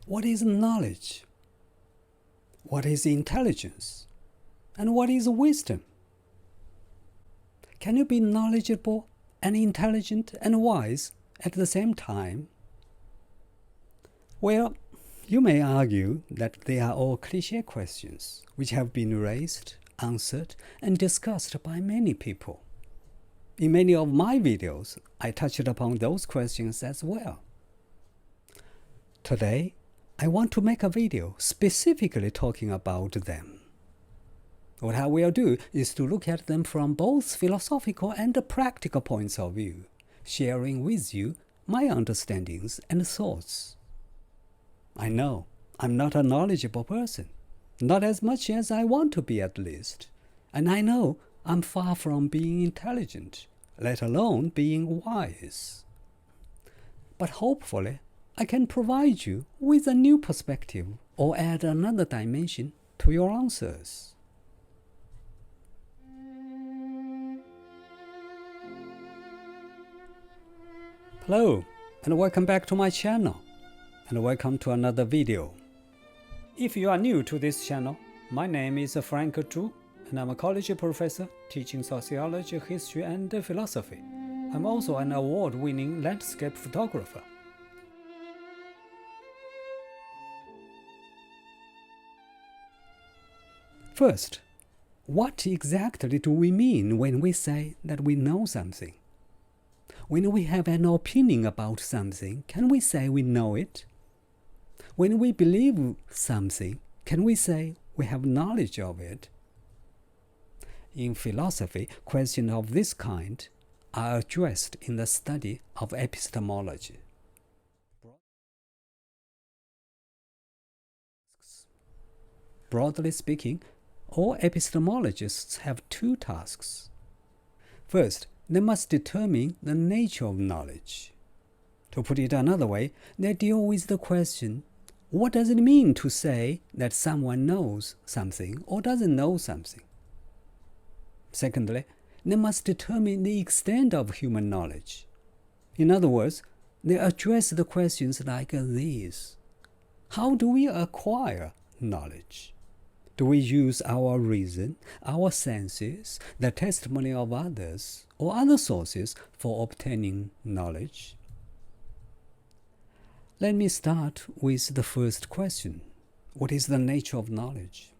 What is knowledge? What is intelligence? And what is wisdom? Can you be knowledgeable and intelligent and wise at the same time? Well, you may argue that they are all cliché questions which have been raised, answered, and discussed by many people. In many of my videos, I touched upon those questions as well. Today, I want to make a video specifically talking about them. What I will do is to look at them from both philosophical and practical points of view, sharing with you my understandings and thoughts. I know I'm not a knowledgeable person, not as much as I want to be at least, and I know I'm far from being intelligent, let alone being wise. But hopefully, I can provide you with a new perspective or add another dimension to your answers. Hello, and welcome back to my channel, and welcome to another video. If you are new to this channel, my name is Frank Zhu, and I'm a college professor teaching sociology, history, and philosophy. I'm also an award-winning landscape photographer. First, what exactly do we mean when we say that we know something? When we have an opinion about something, can we say we know it? When we believe something, can we say we have knowledge of it? In philosophy, questions of this kind are addressed in the study of epistemology. Broadly speaking, all epistemologists have two tasks. First, they must determine the nature of knowledge. To put it another way, they deal with the question, what does it mean to say that someone knows something or doesn't know something? Secondly, they must determine the extent of human knowledge. In other words, they address the questions like these. How do we acquire knowledge? Do we use our reason, our senses, the testimony of others, or other sources for obtaining knowledge? Let me start with the first question. What is the nature of knowledge?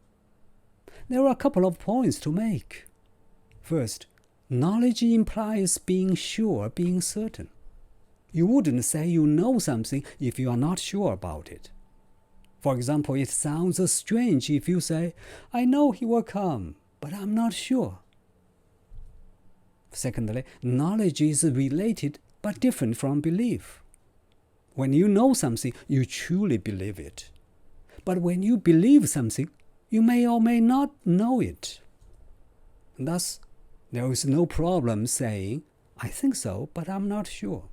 There are a couple of points to make. First, knowledge implies being sure, being certain. You wouldn't say you know something if you are not sure about it. For example, it sounds strange if you say, I know he will come, but I'm not sure. Secondly, knowledge is related but different from belief. When you know something, you truly believe it. But when you believe something, you may or may not know it. Thus, there is no problem saying, I think so, but I'm not sure.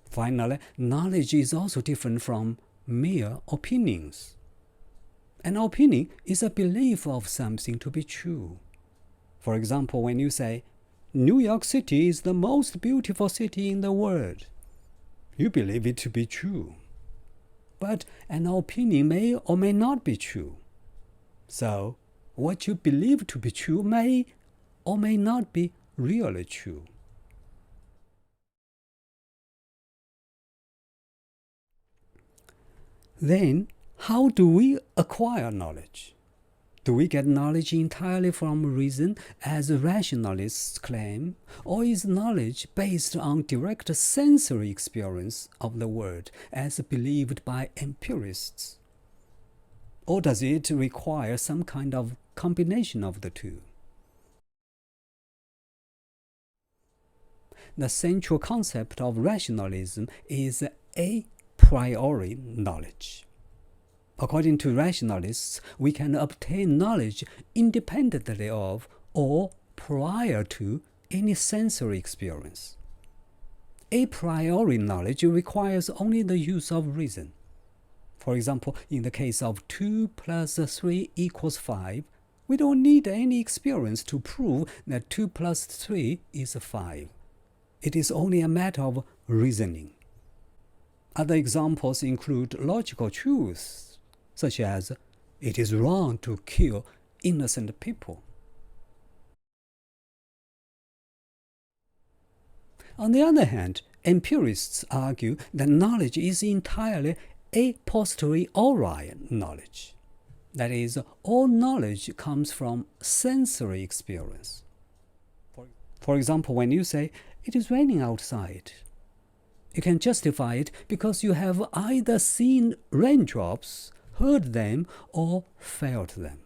Finally, knowledge is also different from mere opinions. An opinion is a belief of something to be true. For example, when you say, New York City is the most beautiful city in the world, you believe it to be true. But an opinion may or may not be true. So, what you believe to be true may or may not be really true. Then, how do we acquire knowledge? Do we get knowledge entirely from reason, as rationalists claim, or is knowledge based on direct sensory experience of the world, as believed by empirists? Or does it require some kind of combination of the two? The central concept of rationalism is a priori knowledge. According to rationalists, we can obtain knowledge independently of or prior to any sensory experience. A priori knowledge requires only the use of reason. For example, in the case of 2 plus 3 equals 5, we don't need any experience to prove that 2 plus 3 is 5. It is only a matter of reasoning. Other examples include logical truths, such as, it is wrong to kill innocent people. On the other hand, empirists argue that knowledge is entirely a posteriori knowledge. That is, all knowledge comes from sensory experience. For example, when you say, it is raining outside, you can justify it because you have either seen raindrops, heard them, or felt them.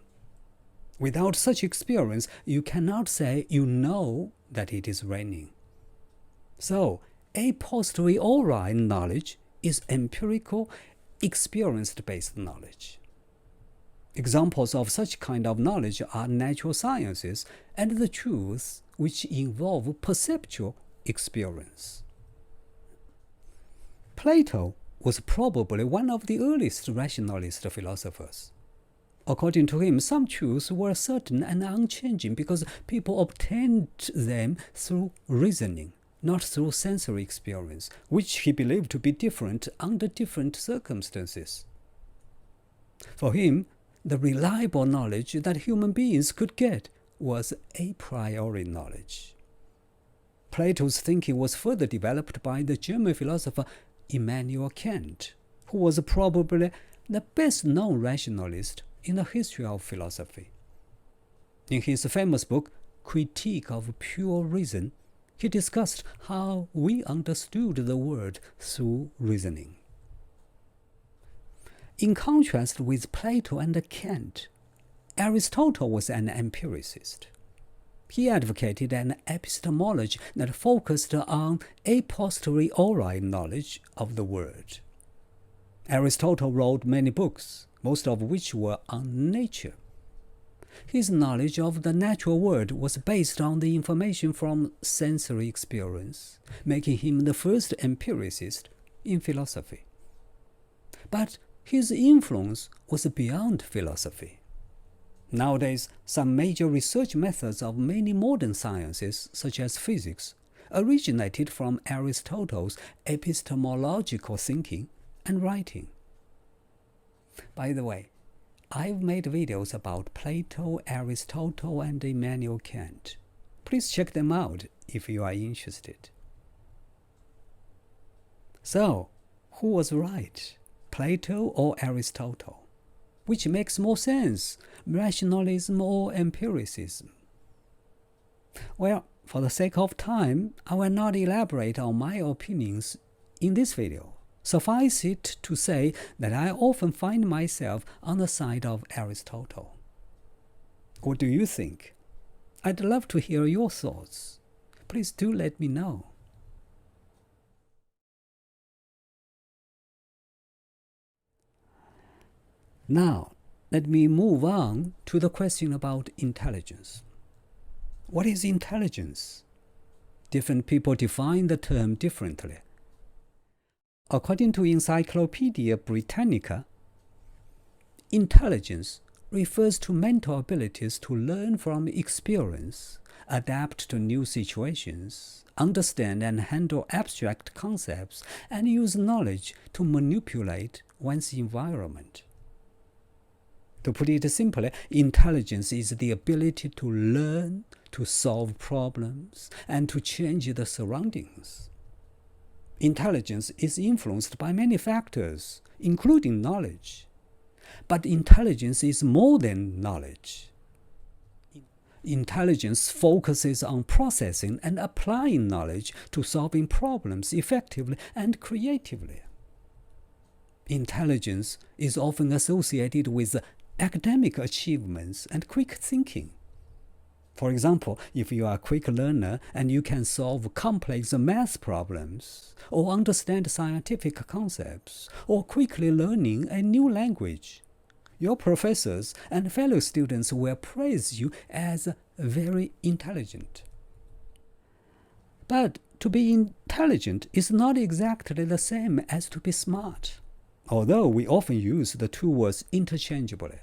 Without such experience, you cannot say you know that it is raining. So, a posteriori knowledge is empirical, experience-based knowledge. Examples of such kind of knowledge are natural sciences and the truths which involve perceptual experience. Plato was probably one of the earliest rationalist philosophers. According to him, some truths were certain and unchanging because people obtained them through reasoning, not through sensory experience, which he believed to be different under different circumstances. For him, the reliable knowledge that human beings could get was a priori knowledge. Plato's thinking was further developed by the German philosopher Immanuel Kant, who was probably the best-known rationalist in the history of philosophy. In his famous book, Critique of Pure Reason, he discussed how we understood the world through reasoning. In contrast with Plato and Kant, Aristotle was an empiricist. He advocated an epistemology that focused on a posteriori knowledge of the world. Aristotle wrote many books, most of which were on nature. His knowledge of the natural world was based on the information from sensory experience, making him the first empiricist in philosophy. But his influence was beyond philosophy. Nowadays, some major research methods of many modern sciences, such as physics, originated from Aristotle's epistemological thinking and writing. By the way, I've made videos about Plato, Aristotle, and Immanuel Kant. Please check them out if you are interested. So, who was right, Plato or Aristotle? Which makes more sense, rationalism or empiricism? Well, for the sake of time, I will not elaborate on my opinions in this video. Suffice it to say that I often find myself on the side of Aristotle. What do you think? I'd love to hear your thoughts. Please do let me know. Now, let me move on to the question about intelligence. What is intelligence? Different people define the term differently. According to Encyclopedia Britannica, intelligence refers to mental abilities to learn from experience, adapt to new situations, understand and handle abstract concepts, and use knowledge to manipulate one's environment. To put it simply, intelligence is the ability to learn, to solve problems, and to change the surroundings. Intelligence is influenced by many factors, including knowledge. But intelligence is more than knowledge. Intelligence focuses on processing and applying knowledge to solving problems effectively and creatively. Intelligence is often associated with academic achievements and quick thinking. For example, if you are a quick learner and you can solve complex math problems, or understand scientific concepts, or quickly learning a new language, your professors and fellow students will praise you as very intelligent. But to be intelligent is not exactly the same as to be smart, although we often use the two words interchangeably.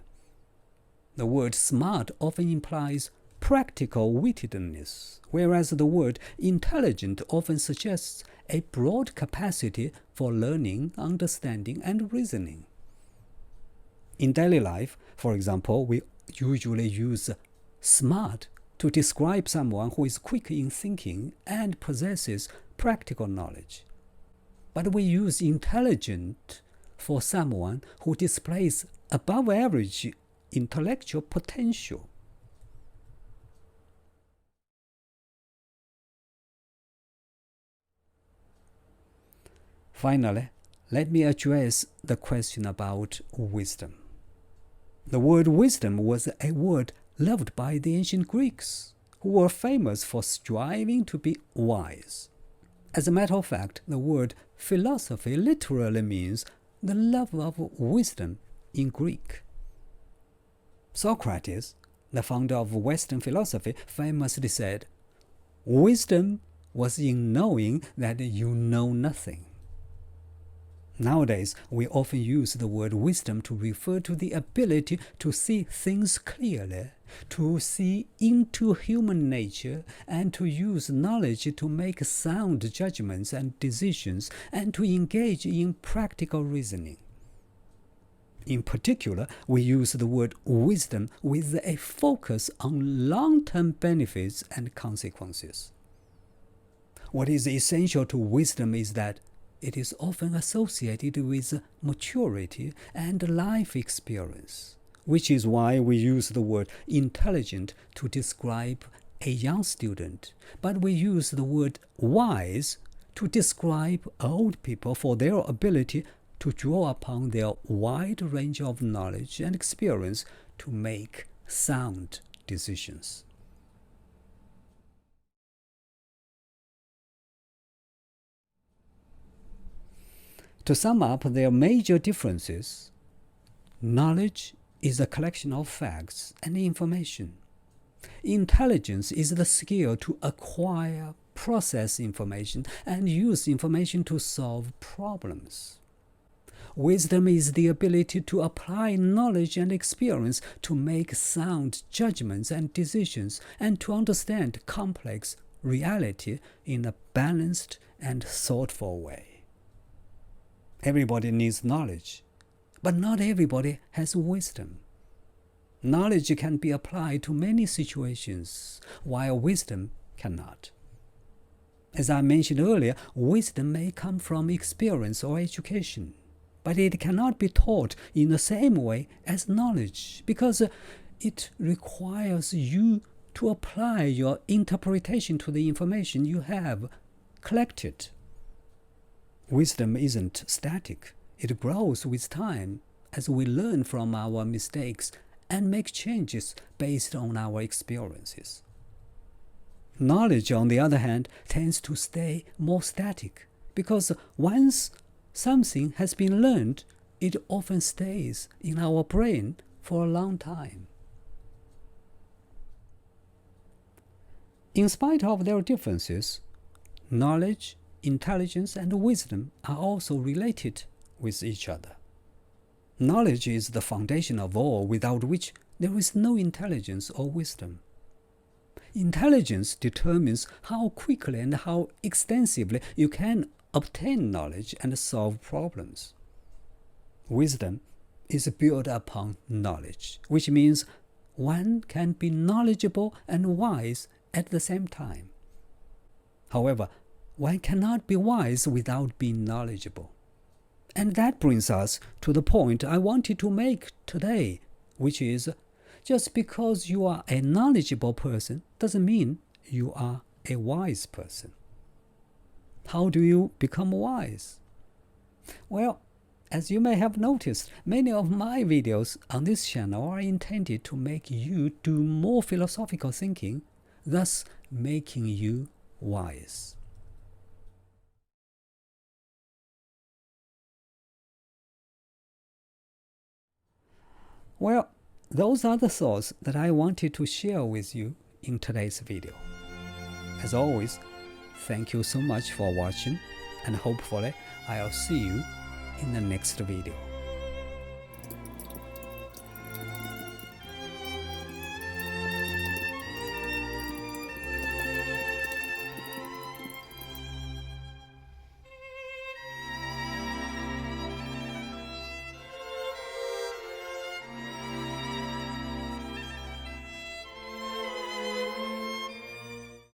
The word smart often implies practical wittedness, whereas the word intelligent often suggests a broad capacity for learning, understanding, and reasoning. In daily life, for example, we usually use smart to describe someone who is quick in thinking and possesses practical knowledge. But we use intelligent for someone who displays above average intellectual potential. Finally, let me address the question about wisdom. The word wisdom was a word loved by the ancient Greeks, who were famous for striving to be wise. As a matter of fact, the word philosophy literally means the love of wisdom in Greek. Socrates, the founder of Western philosophy, famously said, "Wisdom was in knowing that you know nothing." Nowadays, we often use the word wisdom to refer to the ability to see things clearly, to see into human nature, and to use knowledge to make sound judgments and decisions, and to engage in practical reasoning. In particular, we use the word wisdom with a focus on long-term benefits and consequences. What is essential to wisdom is that it is often associated with maturity and life experience, which is why we use the word intelligent to describe a young student, but we use the word wise to describe old people for their ability to draw upon their wide range of knowledge and experience to make sound decisions. To sum up their major differences, knowledge is a collection of facts and information. Intelligence is the skill to acquire, process information, and use information to solve problems. Wisdom is the ability to apply knowledge and experience to make sound judgments and decisions, and to understand complex reality in a balanced and thoughtful way. Everybody needs knowledge, but not everybody has wisdom. Knowledge can be applied to many situations, while wisdom cannot. As I mentioned earlier, wisdom may come from experience or education, but it cannot be taught in the same way as knowledge, because it requires you to apply your interpretation to the information you have collected. Wisdom isn't static. It grows with time as we learn from our mistakes and make changes based on our experiences. Knowledge, on the other hand, tends to stay more static, because once something has been learned, it often stays in our brain for a long time. In spite of their differences, knowledge, intelligence, and wisdom are also related with each other. Knowledge is the foundation of all, without which there is no intelligence or wisdom. Intelligence determines how quickly and how extensively you can obtain knowledge and solve problems. Wisdom is built upon knowledge, which means one can be knowledgeable and wise at the same time. However, one cannot be wise without being knowledgeable. And that brings us to the point I wanted to make today, which is, just because you are a knowledgeable person doesn't mean you are a wise person. How do you become wise? Well, as you may have noticed, many of my videos on this channel are intended to make you do more philosophical thinking, thus making you wise. Well, those are the thoughts that I wanted to share with you in today's video. As always, thank you so much for watching, and hopefully I'll see you in the next video.